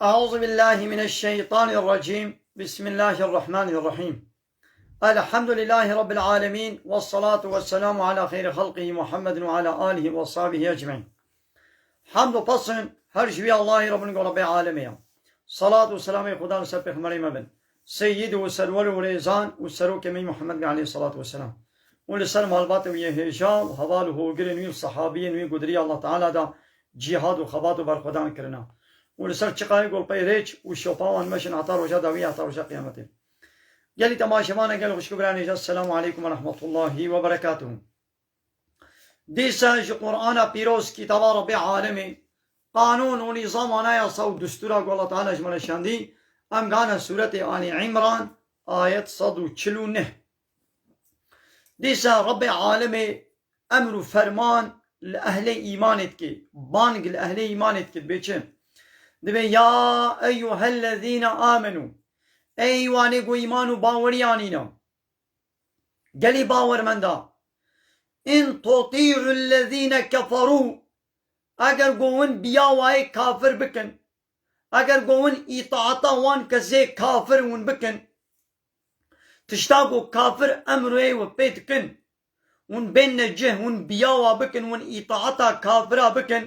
أعوذ بالله من الشيطان الرجيم. بسم الله الرحمن الرحيم. الحمد لله رب العالمين، والصلاة والسلام على خير خلقه محمد وعلى آله وصحبه أجمعين. حمد و پسند هر شوی الله رب رب العالمين. صلاة و سلام خدا و سر پیغمبر مبن سید و سرور و ریزان و سروک می محمد علیه الصلاة والسلام و لسر مالبات و یهجا و حوال و هوگر نوی صحابی نوی قدری الله تعالی دا جهاد و خبات و برخدان کرنا و لسر چقای گل پیریچ و شوپاوان مشن عطا روشا داوی عطا روشا قیامتی. گلی تماشاوان گل خوشگبرانی السلام علیکم و رحمت الله و برکاته. دیسا جو قرآن پیروز کتاب رب العالمین قانون و نظام آنایا صو دستورا کو اللہ تعالی جمال شاندی ام گانا سورت آل عمران آیت 149. دیسا رب العالمین امر و فرمان لأهل ایمانت کی بانگ لأهل ایمانت کی بیچن دبی یا ایوها الذین آمنو ایوانی گو ایمانو باوریانینا گلی باورمندا ان تطیعوا الذین کفروا اگر گوون بیاوای کافر بکن اگر گوون اطاعتا وان کزی کافر ون بکن تشتاقو کافر امروی و پیت کن ون بین جه ون بیاوا بکن ون اطاعتا کافرا بکن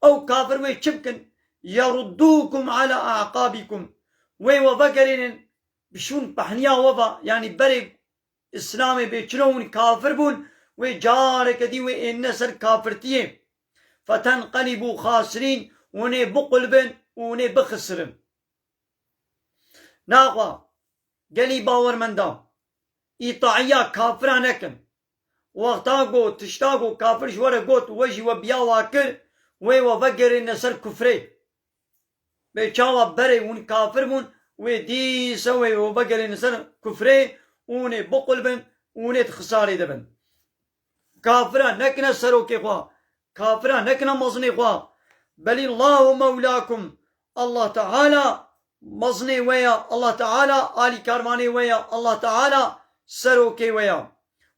او کافر وی چبکن يردوكم على أعقابكم وفقرين بشون بحنيا وفا يعني بري إسلامي بيشنون كافر بون وجارك دي وإنسر كافرتيه فتنقلبوا خاسرين وني بقلبن وني بخسرن ناقوا قلي باور من دا إطاعيا كافرانكن وقتاقو تشتاقو كافر شوارا قوت وجي وبيا واكر وفقرين نسر كفري بيچاوا بري ون كافر بون ودي سوي وبقر نسر كفري وني بقلبن وني خساري دبن كافرا نكنا سروكي خوا كافرا نكنا مزني خوا بل الله مولاكم الله تعالى مزني ويا الله تعالى آلي كارماني ويا الله تعالى سروكي ويا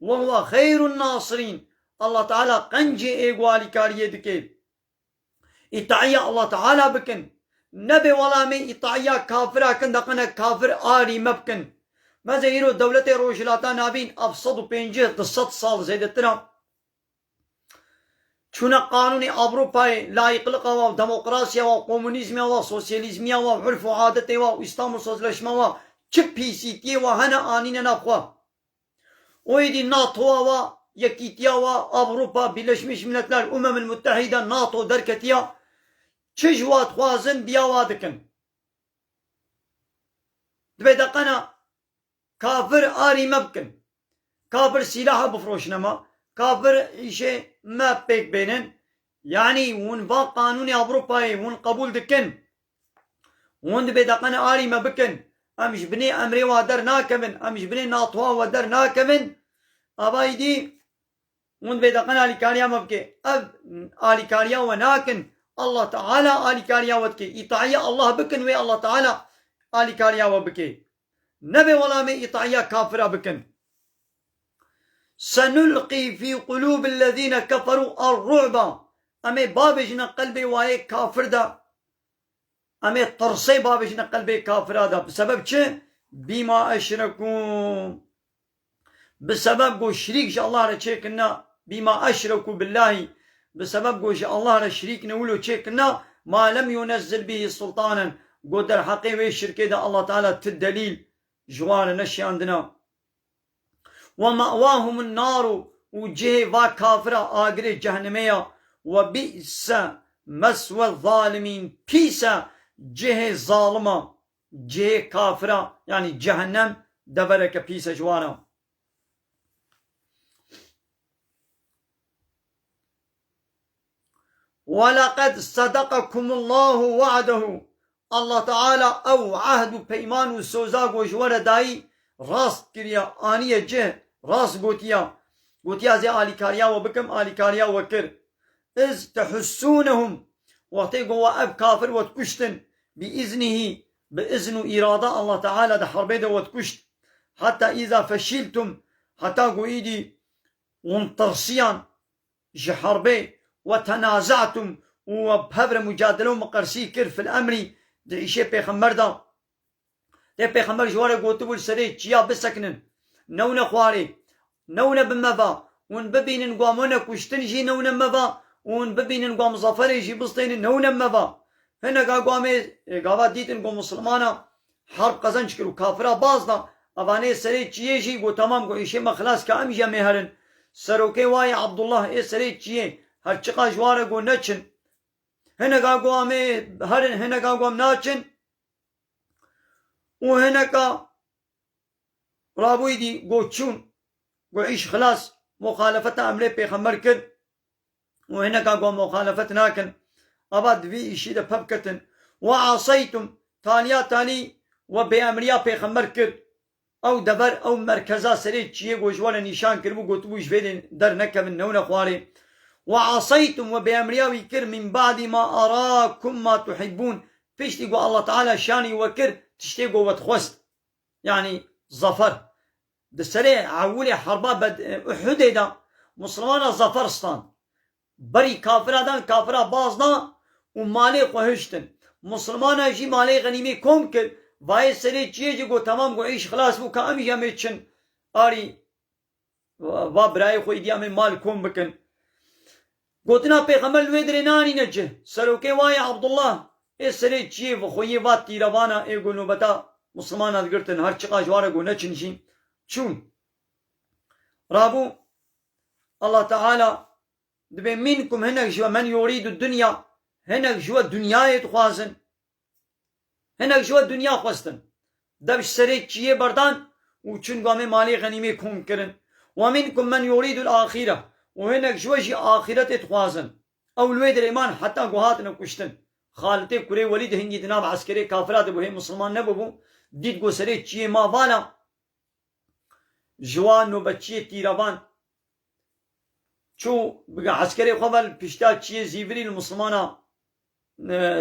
وهو خير الناصرين الله تعالى قنجي ايقوالي كاريه دكي اتعيا الله تعالى بكن نبي ولا مي إطاعيا كافرا كن دقنا كافر آري مبكن ما زيرو دولة روشلاتا نابين أفصد بينجه دصد صال زيدتنا چون قانون أوروباي لا يقلق و ديمقراطيا و كومونيزم و سوسياليزم و عرف و عادت و إسلام و سوزلشما و چپ پیسیتی و هنا آنين نخوا ويدي ناتو و يكيتيا و أوروبا بلشمش ملتلر المتحدة ناتو دركتيا چجوات خوازن بیاوا دکن دبی دقنا کافر آری مبکن کافر سلاح بفروشنما کافر ایشه ما پیک بینن یعنی ون با قانون اوروپایی ون قبول دکن ون دبی دقنا آری مبکن امش بني امري وادر ناكمن امش بني ناطوا ودر ناكمن اباي دي ون دبي دقنا لكاريا مبكي اب آلي وناكن الله تعالى آلي كاريا ودكي إطاعيا الله بكن وي الله تعالى آلي كاريا وبكي نبي ولا مي إطاعيا كافرا بكن سنلقي في قلوب الذين كفروا الرعب أمي بابجنا قلبي واي كافر دا أمي طرسي بابجنا قلبي كافر دا بسبب چه بما أشركوا بسبب قو شريك الله رچيكنا بما أشركوا بالله بسبب قوش الله رشريك نقوله تشيكنا ما لم ينزل به سلطانا قدر حقيقي الشركة ده الله تعالى تدليل جوار نشي عندنا ومأواهم النار وجه وكافرة آقر جهنمية وبئس مسوى الظالمين بيسا جه ظالمة جه كافرة يعني جهنم دبرك بيسا جوانا ولقد صدقكم الله وعده الله تعالى او عهد بيمان وسوزاق وجوار داي راست كريا آنية جه راست قوتيا زي آلي كاريا وبكم آلي كاريا وكر إذ تحسونهم وقتيقوا أب كافر وتكشتن بإذن إرادة الله تعالى ده حربي ده وتكشت حتى إذا فشلتم حتى قويدي وانترسيان جحربي وتنازعتم وبهبر مجادله ومقرسي كر في الأمر دعيشي بيخمر دا دي بيخمر جواري قوتبول سري جيا بسكنن نونا خواري نونا بمفا ون ببينن قوامونا كشتنجي نونا مفا ون ببينن قوام ظفري جي بسطين نونا مفا هنا قوامي قاوا ديتن قوام مسلمانا حرب قزنج كرو كافرا بازنا اواني سري جيه جي قو تمام قو ايشي مخلاص كام جا مهرن سروكي واي عبد الله اي سري جيه هر چقا جواري قو نچن هنا قوامي هرن هنا قوام ناچن وهنا رابوي دي قو تشون قو عيش خلاص مخالفة أمري بيخمر كد وهنا قو مخالفة ناكن أباد في إشي دا ببكتن وعصيتم تاليا تالي وبأمريا بيخمر كد أو دبر أو مركزا سريت شيء قو جوالا نشان كربو قو تبوش فيدن در نكا من نونا خواري وعصيتم وبأمريا ويكر من بعد ما أراكم ما تحبون فيش قو الله تعالى شاني وكر تشتي قو وتخوست يعني ظفر دسري عولي حربا بد احد دا مسلمان ظفرستان بري كافرا دان كافرا بازنا ومالي قهشتن مسلمان جي مالي غنيمي كوم كل باي سري جيجي قو تمام قو عيش خلاص بو كامي جاميتشن آري وابراي خوي ديامي مال كوم بكن قوتنا پیغمبر الويدري ناني نجه سروكي واي عبد الله اي سري جي وخوي وات تيروانا اي قو نوبتا مسلمان ادگرتن هر چقا جوارا قو نچنشين شون رابو الله تعالى دبي منكم هنا جوا من يريد الدنيا هنا جوا الدنيا يتخوازن هنا جوا الدنيا خواستن دبش سريت چيه بردان وچون قامي مالي غنيمي كون كرن ومنكم من يريد الآخرة وهنا جوا جي آخرة يتخوازن او الويد الإيمان حتى قوهاتنا كشتن خالتي كوري وليد هنجي دناب عسكري كافرات بو هي مسلمان نبو ديد قو سريت چيه ما وانا جوان نوبتچی تیروان چو بگه عسکری خوال پشتا چیه زیورین المسلمانا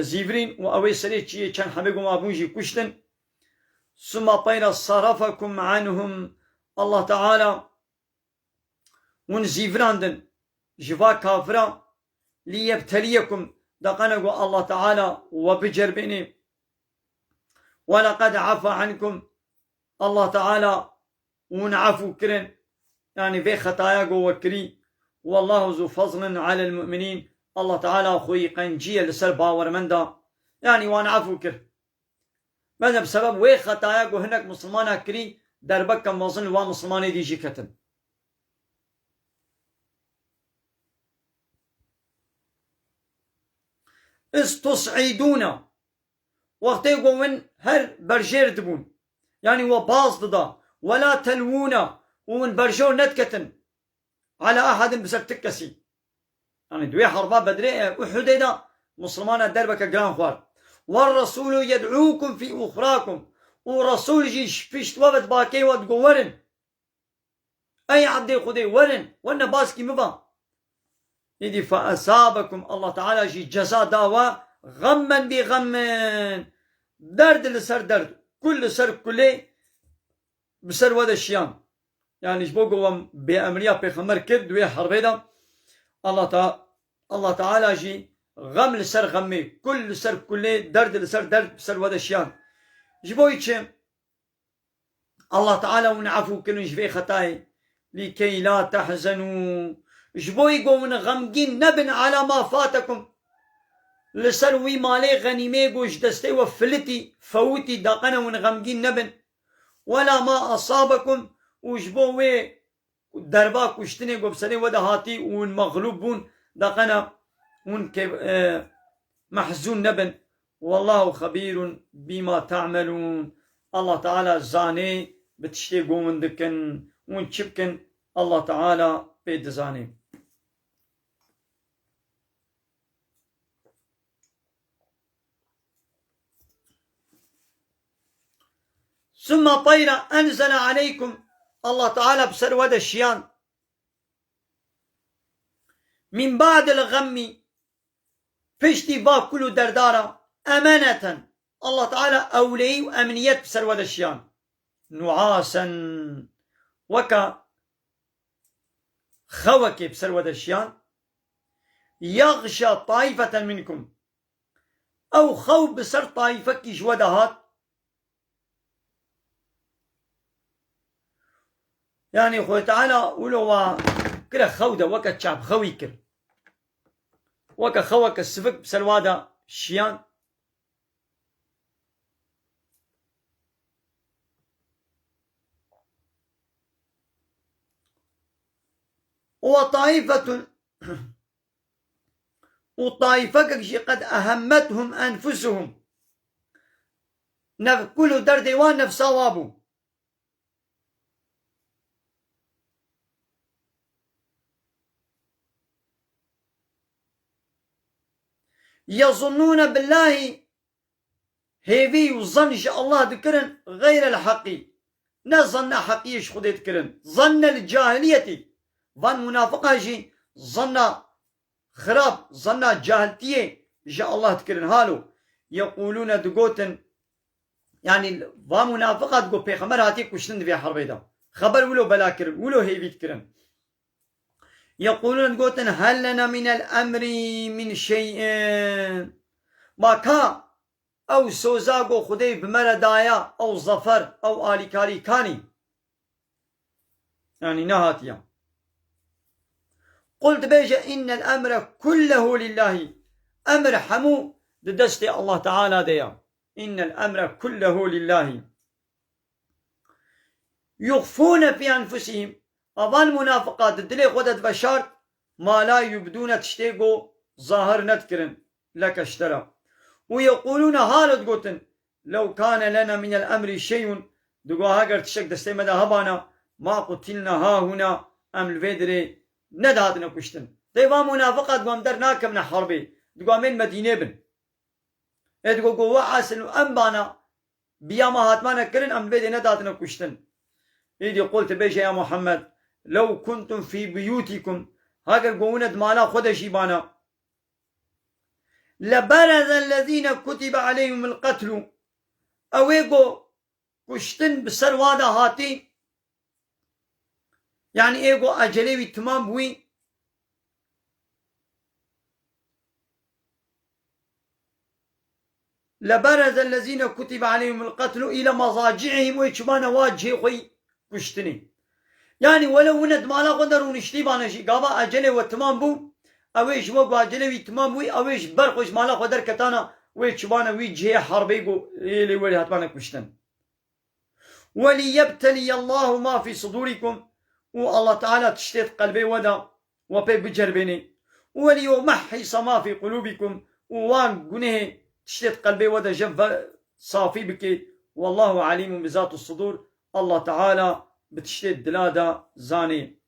زیورین و اوی سری چیه چند همه گم آبونجی کشتن ثم طير صرفكم عنهم الله تعالى ون زیوراندن جوا کافرا ليبتليكم دقنقو الله تعالى وبجربني ولقد عفى عنكم الله تعالى ونعفو كرن يعني في خطايا قوة كري والله ذو فضل على المؤمنين الله تعالى خوي قنجية لسر باور من دا يعني ونعفو كر ماذا بسبب وي خطايا قو هناك مسلمانا كري دربك موزن ومسلماني دي جي كتن استصعيدون وقتي قوين هر برجير دبون يعني وباز دا ولا تلوون ومن برجو نتكتن على أحد بسرتكسي يعني دوي حربا بدري أحديدا مسلمان دربك جران خوار والرسول يدعوكم في أخراكم ورسول جي فيشت وفد باكي ودقو ورن أي عبدي خدي ورن وانا باسكي مبا يدي فأصابكم الله تعالى جي جزا داوا غما بغم درد لسر درد كل سر كله بسر ودا الشيام يعني جبو قوام بأمريا بيخمر كد دوية حربيدا الله تعالى جي غم لسر غمي كل سر كله درد لسر درد بسر ودا الشيام جبو يتشم الله تعالى ونعفو كنو جبي خطاي لكي لا تحزنوا جبو يقوم غمجين نبن على ما فاتكم لسر وي مالي غنيمي قوش دستي وفلتي فوتي داقنا ونغمجين نبن ولا ما أصابكم وجبوه دربا كشتني قبسني ودا هاتي ون مغلوبون دقنا ون محزون نبن والله خبير بما تعملون الله تعالى زاني بتشتي قومن دكن ون شبكن الله تعالى بيد زاني ثم طير أنزل عليكم الله تعالى بسر ودا الشيان من بعد الغم فيشتي باب كله دردارة أمانة الله تعالى أولي وأمنيات بسر ودا الشيان نعاسا وكا خوكي بسر ودا الشيان يغشى طائفة منكم أو خوف بسر طائفة كيش ودهات يعني خوي تعالى ولو كره خوده وكا شعب خوي كر وكا خوك السفك بسلوادا شيان وطائفة وطائفة قد أهمتهم أنفسهم كل در ديوان نفس صوابه يظنون بالله هيفي وظن الله ذكرن غير الحقي نظن حقيش خد يذكرن ظن الجاهلية ظن منافقة جي ظن خراب ظن جاهلتية جاء الله ذكرن هالو يقولون دقوتن يعني ظن منافقة دقو بيخمر هاتي كشتن في حربي دا خبر ولو بلا كرن ولو هيفي ذكرن يقولون دقوتن هل لنا من الأمر من شيء ما كان أو سوزاقو خدي بمردايا أو ظفر أو آليكاري كاني يعني نهاتيا قلت بيجا إن الأمر كله لله أمر حمو دستي الله تعالى ديا إن الأمر كله لله يخفون في أنفسهم أظن منافقات الدلي خدت بشار ما لا يبدون تشتيقو ظاهر نذكرن لك اشترى ويقولون هالد قوتن لو كان لنا من الأمر شيء دقوا هاجر تشك دستي مدى هبانا ما قتلنا ها هنا أم الفيدري ندهاتنا كشتن ديوان منافقات قوام در ناكم حربي دقوا من مدينة بن دقوا قوة حاسن أنبانا بياما هاتمانا كرن أم الفيدري ندهاتنا كشتن إذا قلت بيشا يا محمد لو كنتم في بيوتكم هاجر قونا دمالا خد شيبانا لبرز الذين كتب عليهم القتل أويقو كشتن بسر وادا هاتي يعني ايقو أجليوي تمام بوي لبرز الذين كتب عليهم القتل إلى مضاجعهم ويشبان واجهي خوي كشتني يعني ولو ند مالا قدروا نشتي بانشي قابا أجلي وتمام بو اويش وقو اجلوي تمام وي اويش برقوش مالا قدر كتانا ويشبانا ويجهي حربيقو اللي ولي هاتبانا كشتن وليبتلي الله ما في صدوركم والله تعالى تشتت قلبي ودا وبي بجربيني وليمحص ما في قلوبكم وان قنه تشتت قلبي ودا جف صافي بك والله عليم بذات الصدور الله تعالى بتشتت دلادا زاني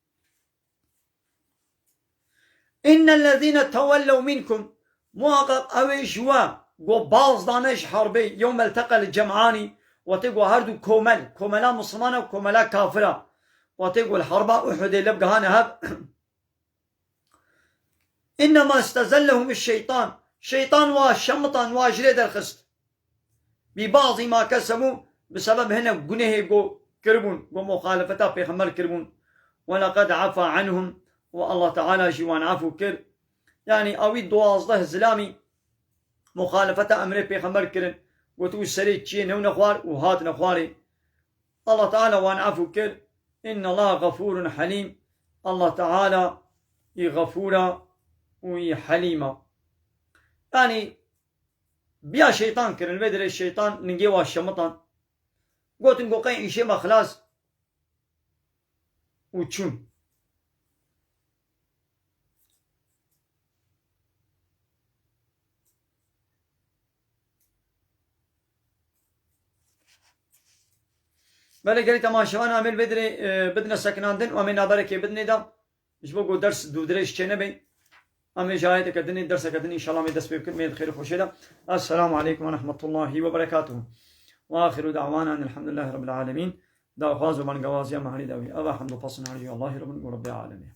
إن الذين تولوا منكم محقق أويشوا قو باز دانش حربي يوم التقى الجمعاني وتقو هردو كوملا مسلمانة وكوملا كافرة وتقو الحربة أحد لبقى هانا هب إنما استزلهم الشيطان شيطان وشمطان واجري الخست ببعض ما كسبوا بسبب هنا قنيه قو كربون قو مخالفتا بيخمر كربون ولقد عفى عنهم والله تعالى جوان عفو كر يعني اوي دوازده زلامي مخالفة امر بيخمر كرن وتو سري تشي نو نخوار وهات نخواري الله تعالى وان عفو كر ان الله غفور حليم الله تعالى يغفورا ويحليما يعني بيا شيطان كرن بدر الشيطان نجيوا الشمطان قلت نقول قين شيء ما خلاص وتشون بله قالت ما شوان عمل بدنا سكناندن ومن نظرك بدني دا مش بقول درس دو درس چنه بي أمي جاهد كدني درس كدني إن شاء الله مدرس بكل ميد خير وخشيلة السلام عليكم ورحمة الله وبركاته وآخر دعوانا أن الحمد لله رب العالمين دا خواز ومن قواز يا مهني داوي أبا حمد فصل عليه الله رب العالمين